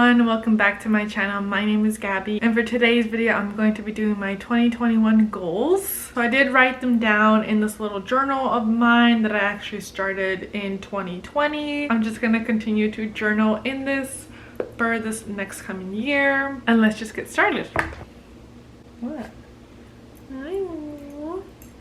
everyone, welcome back to my channel. My name is Gabby, and for today's video I'm going to be doing my 2021 goals. So I did write them down in this little journal of mine that I actually started in 2020. I'm just going to continue to journal in this for this next coming year, and let's just get started. What?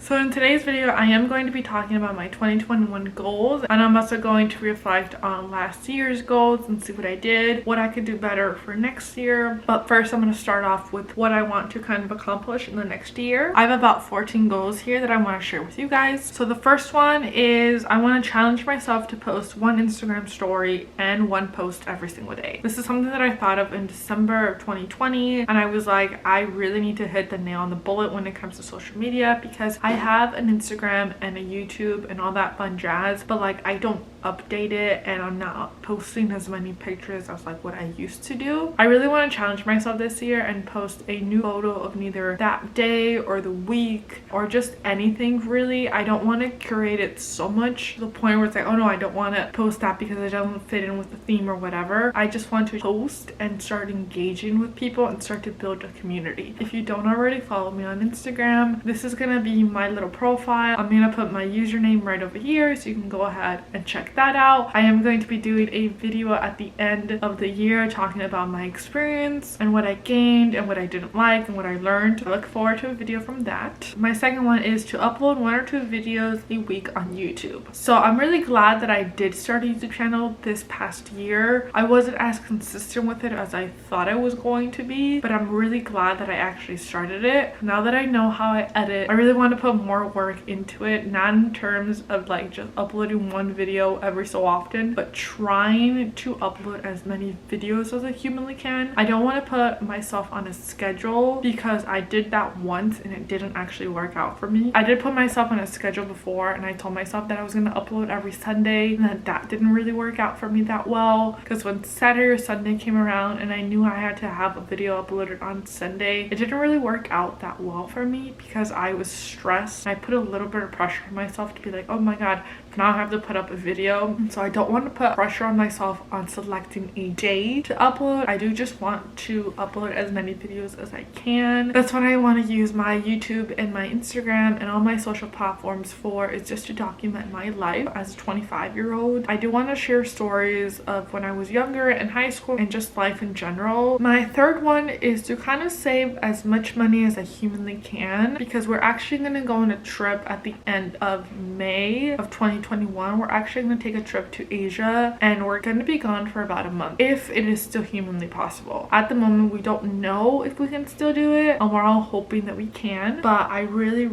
So in today's video, I am going to be talking about my 2021 goals, and I'm also going to reflect on last year's goals and see what I did, what I could do better for next year. But first, I'm going to start off with what I want to kind of accomplish in the next year. I have about 14 goals here that I want to share with you guys. So the first one is I want to challenge myself to post one Instagram story and one post every single day. This is something that I thought of in December of 2020, and I was like, I really need to hit the nail on the bullet when it comes to social media, because I have an Instagram and a YouTube and all that fun jazz, but like I don't update it and I'm not posting as many pictures as like what I used to do. I really want to challenge myself this year and post a new photo of neither that day or the week or just anything really. I don't want to curate it so much to the point where it's like, oh no, I don't want to post that because it doesn't fit in with the theme or whatever. I just want to post and start engaging with people and start to build a community. If you don't already follow me on Instagram, this is gonna be my little profile. I'm gonna put my username right over here so you can go ahead and check that out. I am going to be doing a video at the end of the year talking about my experience and what I gained and what I didn't like and what I learned. I look forward to a video from that. My second one is to upload 1 or 2 videos a week on YouTube. So I'm really glad that I did start a YouTube channel this past year. I wasn't as consistent with it as I thought I was going to be, but I'm really glad that I actually started it. Now that I know how I edit, I really want to put more work into it, not in terms of like just uploading one video every so often, but trying to upload as many videos as I humanly can. I don't want to put myself on a schedule because I did that once and it didn't actually work out for me. I did put myself on a schedule before and I told myself that I was going to upload every Sunday, and that didn't really work out for me that well, because when Saturday or Sunday came around and I knew I had to have a video uploaded on Sunday, it didn't really work out that well for me because I was stressed. I put a little bit of pressure on myself to be like, oh my god, now I have to put up a video. So I don't want to put pressure on myself on selecting a day to upload. I do just want to upload as many videos as I can. That's what I want to use my YouTube and my Instagram and all my social platforms for, is just to document my life as a 25-year-old. I do want to share stories of when I was younger in high school and just life in general. My third one is to kind of save as much money as I humanly can, because we're actually going to go on a trip at the end of May of 2021. We're actually going to take a trip to Asia, and we're going to be gone for about a month if it is still humanly possible. At the moment, we don't know if we can still do it, and we're all hoping that we can, but I really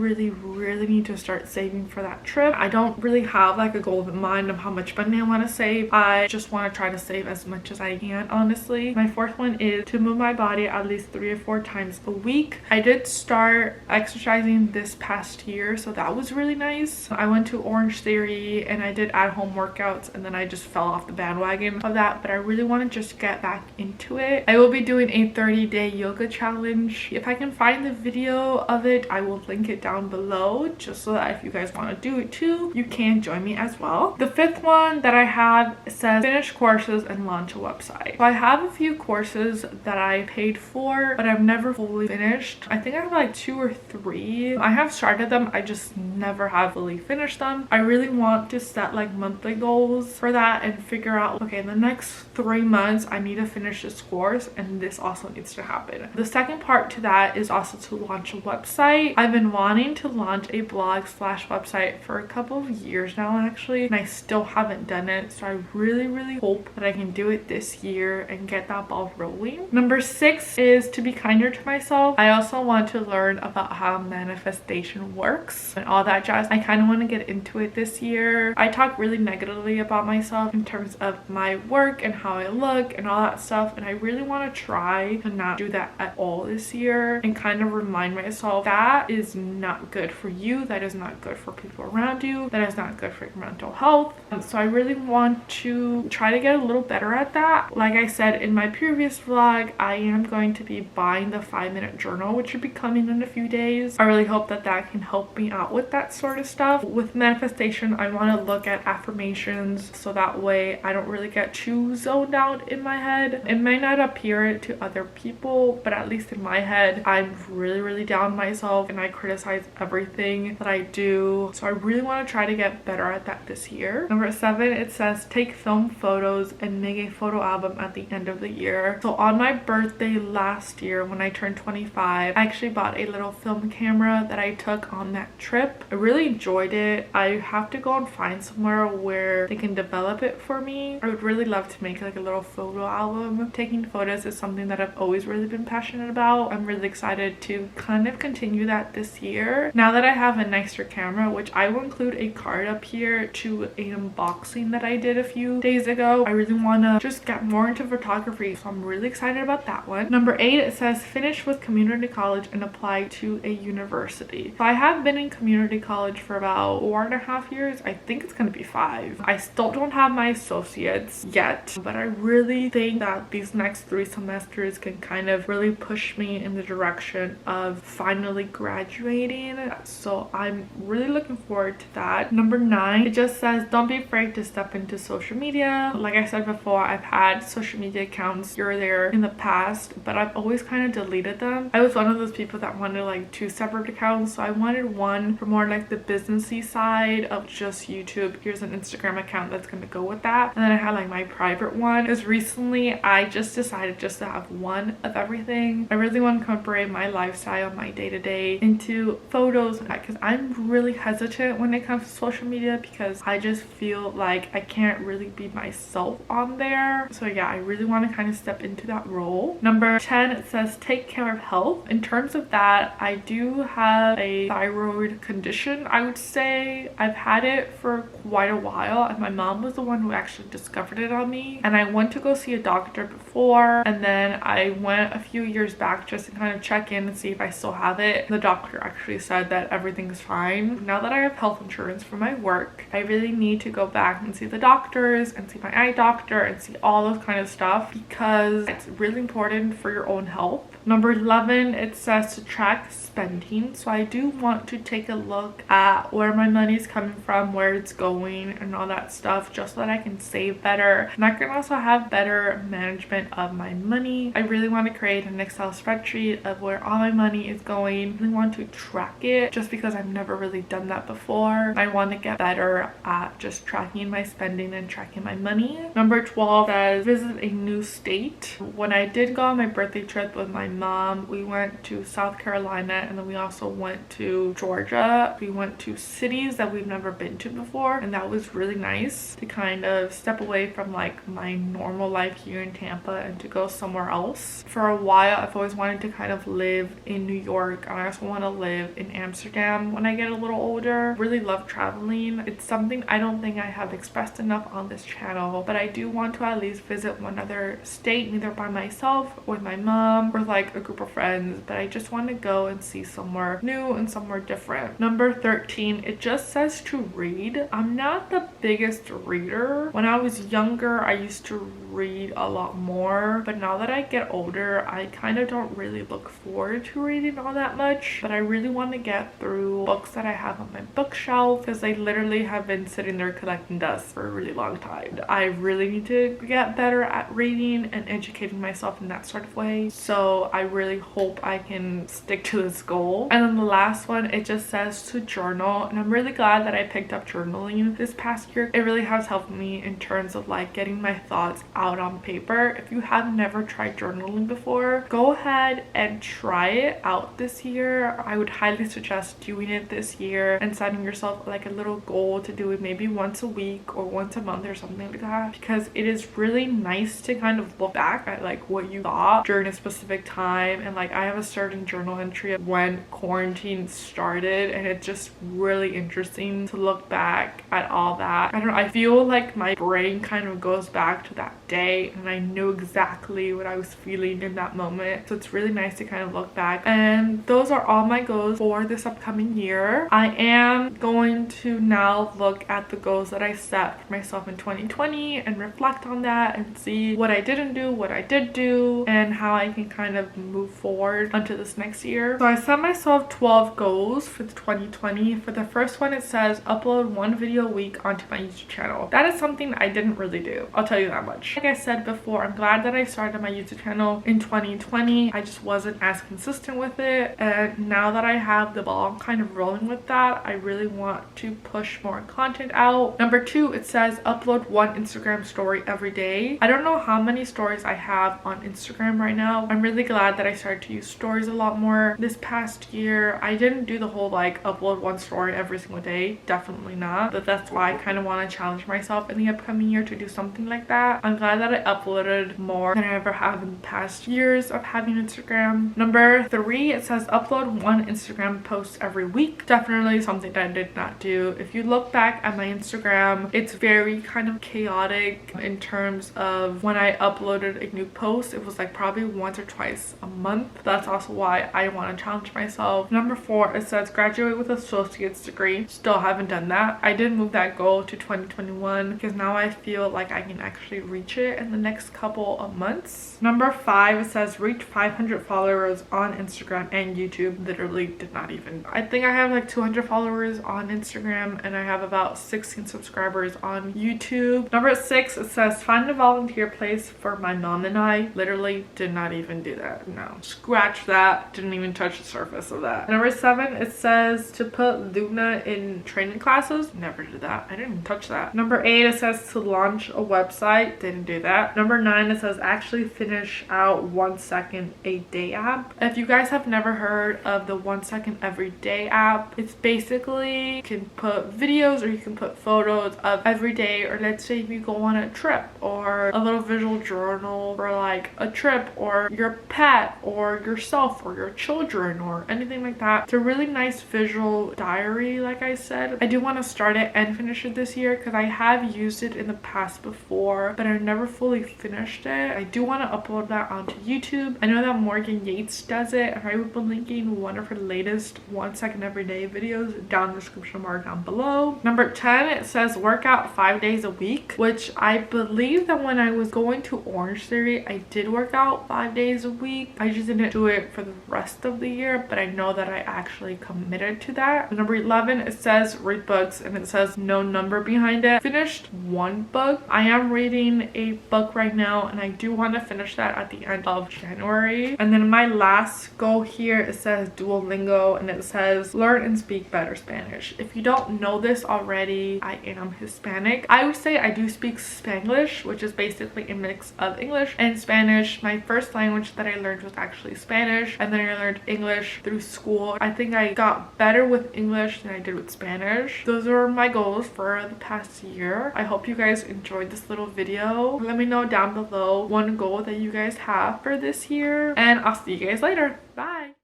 need to start saving for that trip. I don't really have like a goal in mind of how much money I want to save. I just want to try to save as much as I can, honestly. My fourth one is to move my body at least 3 or 4 times a week. I did start exercising this past year, so that was really nice. I went to Orange Theory and I did at-home workouts, and then I just fell off the bandwagon of that, but I really want to just get back into it. I will be doing a 30-day yoga challenge. If I can find the video of it, I will link it down below, just so that if you guys want to do it too, you can join me as well. The fifth one that I have says finish courses and launch a website. So I have a few courses that I paid for, but I've never fully finished. I think I have like 2 or 3. I have started them, I just never have fully finished them. I really want to set like monthly goals for that and figure out, okay, in the next 3 months I need to finish this course, and this also needs to happen. The second part to that is also to launch a website. I've been wanting to launch a blog / website for a couple of years now actually, and I still haven't done it, so I really hope that I can do it this year and get that ball rolling. Number 6 is to be kinder to myself. I also want to learn about how manifestation works and all that jazz. I kind of want to get into it this year. I talk really negatively about myself in terms of my work and how I look and all that stuff, and I really want to try to not do that at all this year and kind of remind myself that is not good for you, that is not good for people around you, that is not good for your mental health. So I really want to try to get a little better at that. Like I said in my previous vlog, I am going to be buying the 5-minute journal, which should be coming in a few days. I really hope that that can help me out with that sort of stuff. With manifestation, I I want to look at affirmations so that way I don't really get too zoned out in my head. It may not appear to other people, but at least in my head, I'm really down on myself and I criticize everything that I do. So I really want to try to get better at that this year. Number 7, it says take film photos and make a photo album at the end of the year. So on my birthday last year when I turned 25, I actually bought a little film camera that I took on that trip. I really enjoyed it. I have to go and find somewhere where they can develop it for me. I would really love to make like a little photo album. Taking photos is something that I've always really been passionate about. I'm really excited to kind of continue that this year. Now that I have a nicer camera, which I will include a card up here to an unboxing that I did a few days ago. I really want to just get more into photography, so I'm really excited about that one. Number 8, it says finish with community college and apply to a university. So I have been in community college for about 4.5 years. I think it's going to be 5. I still don't have my associates yet, but I really think that these next 3 semesters can kind of really push me in the direction of finally graduating. So I'm really looking forward to that. Number 9, it just says don't be afraid to step into social media. Like I said before, I've had social media accounts here or there in the past, but I've always kind of deleted them. I was one of those people that wanted like 2 separate accounts, so I wanted one for more like the businessy side of just YouTube. Here's an Instagram account that's going to go with that, and then I had like my private one. Because recently I just decided just to have one of everything. I really want to incorporate my lifestyle, my day-to-day into photos, because I'm really hesitant when it comes to social media because I just feel like I can't really be myself on there. So yeah, I really want to kind of step into that role. Number 10, it says take care of health. In terms of that, I do have a thyroid condition. I would say I've had it for quite a while, and my mom was the one who actually discovered it on me, and I went to go see a doctor before, and then I went a few years back just to kind of check in and see if I still have it. The doctor actually said that everything's fine. Now that I have health insurance for my work, I really need to go back and see the doctors and see my eye doctor and see all those kind of stuff because it's really important for your own health. Number 11, it says to track spending. So I do want to take a look at where my money is coming from, where it's going, and all that stuff, just so that I can save better. And I can also have better management of my money. I really want to create an Excel spreadsheet of where all my money is going. I really want to track it just because I've never really done that before. I want to get better at just tracking my spending and tracking my money. Number 12 says visit a new state. When I did go on my birthday trip with my mom, we went to South Carolina, and then we also went to Georgia. We went to cities that we've never been to before, and that was really nice to kind of step away from like my normal life here in Tampa and to go somewhere else. For a while, I've always wanted to kind of live in New York, and I also want to live in Amsterdam when I get a little older. Really love traveling. It's something I don't think I have expressed enough on this channel, but I do want to at least visit one other state, either by myself or with my mom or like a group of friends, but I just want to go and see somewhere new and somewhere different. Number 13, it just says to read. I'm not the biggest reader. When I was younger, I used to read a lot more, but now that I get older, I kind of don't really look forward to reading all that much, but I really want to get through books that I have on my bookshelf because they literally have been sitting there collecting dust for a really long time. I really need to get better at reading and educating myself in that sort of way, so I really hope I can stick to this goal. And then the last one, it just says to journal, and I'm really glad that I picked up journaling this past year. It really has helped me in terms of like getting my thoughts out on paper. If you have never tried journaling before, go ahead and try it out this year. I would highly suggest doing it this year and setting yourself like a little goal to do it maybe once a week or once a month or something like that, because it is really nice to kind of look back at like what you thought during a specific time. And like I have a certain journal entry of when quarantine started, and it's just really interesting to look back at all that. I don't know, I feel like my brain kind of goes back to that day day, and I know exactly what I was feeling in that moment. So it's really nice to kind of look back. And those are all my goals for this upcoming year. I am going to now look at the goals that I set for myself in 2020 and reflect on that and see what I didn't do, what I did do, and how I can kind of move forward onto this next year. So I set myself 12 goals for 2020. For the first one, it says upload 1 video a week onto my YouTube channel. That is something I didn't really do, I'll tell you that much. Like I said before, I'm glad that I started my YouTube channel in 2020. I just wasn't as consistent with it, and now that I have the ball kind of rolling with that, I really want to push more content out. Number 2, it says upload 1 Instagram story every day. I don't know how many stories I have on Instagram right now. I'm really glad that I started to use stories a lot more this past year. I didn't do the whole like upload 1 story every single day, definitely not, but that's why I kind of want to challenge myself in the upcoming year to do something like that. I'm glad that I uploaded more than I ever have in the past years of having Instagram. Number 3, it says upload 1 Instagram post every week. Definitely something that I did not do. If you look back at my Instagram, it's very kind of chaotic in terms of when I uploaded a new post. It was like probably once or twice a month. That's also why I want to challenge myself. Number 4, it says graduate with an associate's degree. Still haven't done that. I did move that goal to 2021 because now I feel like I can actually reach it in the next couple of months. Number 5, it says reach 500 followers on Instagram and YouTube. Literally did not even. I think I have like 200 followers on Instagram and I have about 16 subscribers on YouTube. Number 6, it says find a volunteer place for my mom and I. Literally did not even do that. No, scratch that. Didn't even touch the surface of that. Number 7, it says to put Luna in training classes. Never did that. I didn't even touch that. Number 8, it says to launch a website. Didn't do that. Number 9, it says actually finish out 1 second a day app. If you guys have never heard of the 1 second every day app, it's basically you can put videos or you can put photos of every day, or let's say if you go on a trip, or a little visual journal for like a trip, or your pet or yourself or your children or anything like that. It's a really nice visual diary. Like I said, I do want to start it and finish it this year because I have used it in the past before, but I never fully finished it. I do want to upload that onto YouTube. I know that Morgan Yates does it, and I will be linking one of her latest 1 second everyday videos down in the description bar down below. Number 10, it says work out 5 days a week, which I believe that when I was going to Orange Theory, I did work out 5 days a week. I just didn't do it for the rest of the year, but I know that I actually committed to that. Number 11, it says read books, and it says no number behind it. Finished 1 book. I am reading a book right now, and I do want to finish that at the end of January. And then my last goal here, it says Duolingo, and it says learn and speak better Spanish. If you don't know this already, I am Hispanic. I would say I do speak Spanglish, which is basically a mix of English and Spanish. My first language that I learned was actually Spanish, and then I learned English through school. I think I got better with English than I did with Spanish. Those are my goals for the past year. I hope you guys enjoyed this little video. Let me know down below one goal that you guys have for this year, and I'll see you guys later. Bye.